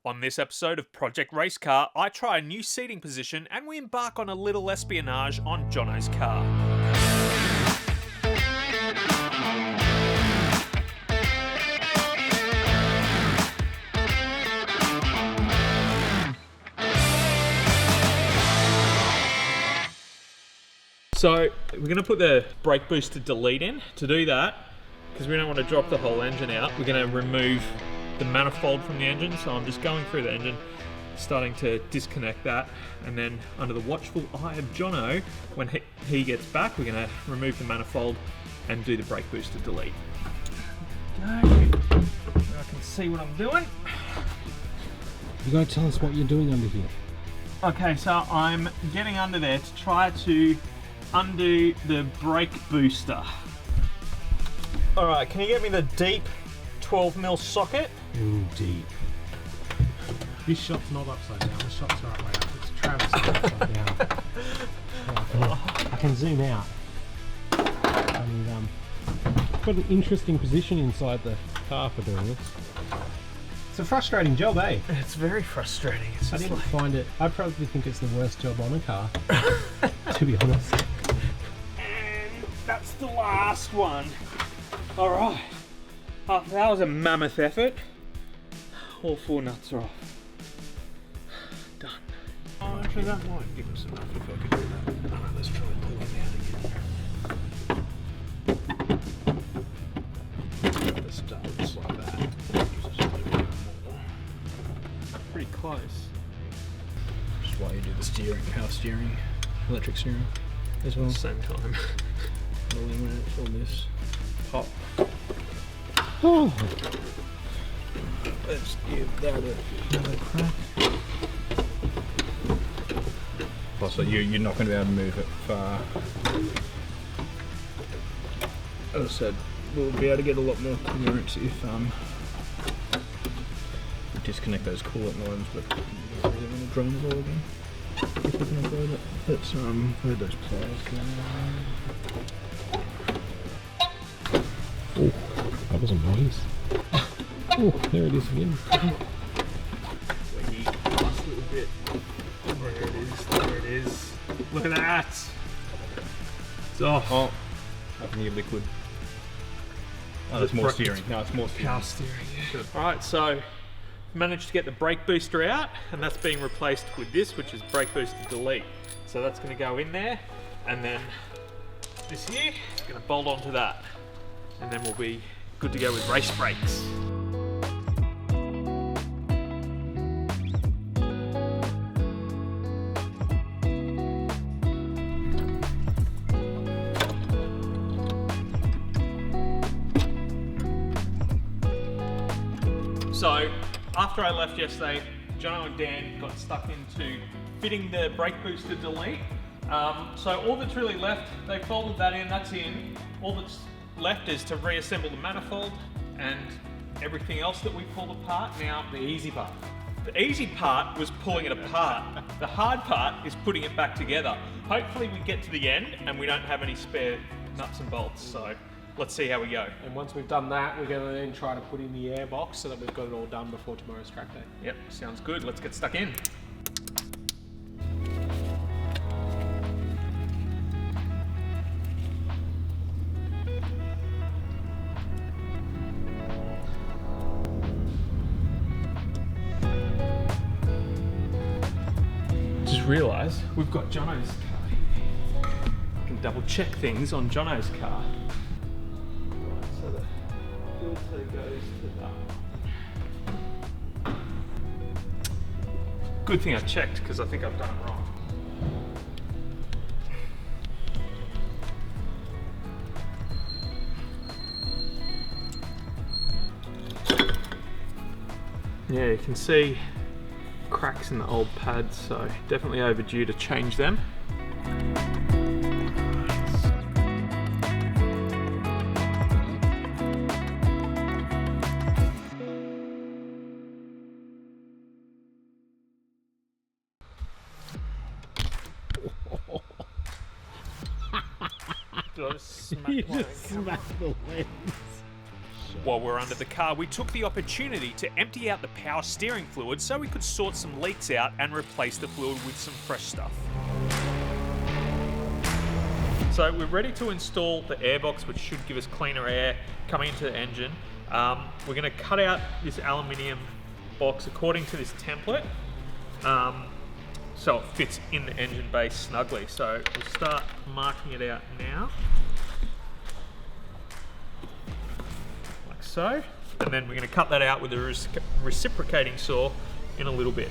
On this episode of Project Race Car, I try a new seating position and we embark on a little espionage on Jono's car. So we're going to put the brake booster delete in. To do that, because we don't want to drop the whole engine out, we're going to remove the manifold from the engine. So I'm just going through the engine, starting to disconnect that, and then under the watchful eye of Jono, when he gets back, we're going to remove the manifold and do the brake booster delete. I can see what I'm doing. You gotta tell us what you're doing under here. Okay, so I'm getting under there to try to undo the brake booster. Alright, can you get me the deep 12mm socket? Ooh, deep. This shot's not upside down, the shot's the right way up. It's Trav's upside down. I can zoom out. And got an interesting position inside the car for doing this. It's a frustrating job, eh? It's very frustrating. It's I didn't find it. I probably think it's the worst job on a car, to be honest. And that's the last one. Alright. That was a mammoth effort. All 4 nuts are off. Done. Oh, actually that might give us enough if I could do that. Alright, let's try and pull it out again. Let's start just like that. Pretty close. Just while you do the steering, power steering, electric steering as well. Same time. Eliminate all this pop. Oh. Let's give that another crack. Oh, so you're not going to be able to move it far. As I said, we'll be able to get a lot more clearance if we disconnect those coolant lines, but we don't really want to drain it all again. If we can avoid it. Let's where'd those pliers go? Oh, that was a noise. Oh, there it is again. Last little bit. There it is. There it is. Look at that. It's off. Oh, I can hear liquid. Oh, there's more steering. No, it's more steering. Power steering, yeah. Alright, so managed to get the brake booster out, and that's being replaced with this, which is brake booster delete. So that's going to go in there, and then this here is going to bolt onto that, and then we'll be good to go with race brakes. So, after I left yesterday, Jono and Dan got stuck into fitting the brake booster delete. So all that's really left, they folded that in, that's in. All that's left is to reassemble the manifold and everything else that we pulled apart. Now, the easy part. The easy part was pulling it apart. The hard part is putting it back together. Hopefully we get to the end and we don't have any spare nuts and bolts, so let's see how we go. And once we've done that, we're going to then try to put in the airbox so that we've got it all done before tomorrow's track day. Yep, sounds good. Let's get stuck in. Just realised we've got Jono's car. I can double check things on Jono's car. So the filter goes to that. Good thing I checked, because I think I've done it wrong. Yeah, you can see cracks in the old pads, so definitely overdue to change them. Did I just smack You just smacked the lens. While we're under the car, we took the opportunity to empty out the power steering fluid so we could sort some leaks out and replace the fluid with some fresh stuff. So we're ready to install the airbox, which should give us cleaner air coming into the engine. We're going to cut out this aluminium box according to this template, so it fits in the engine base snugly. So we'll start marking it out now, like so, and then we're going to cut that out with a reciprocating saw in a little bit.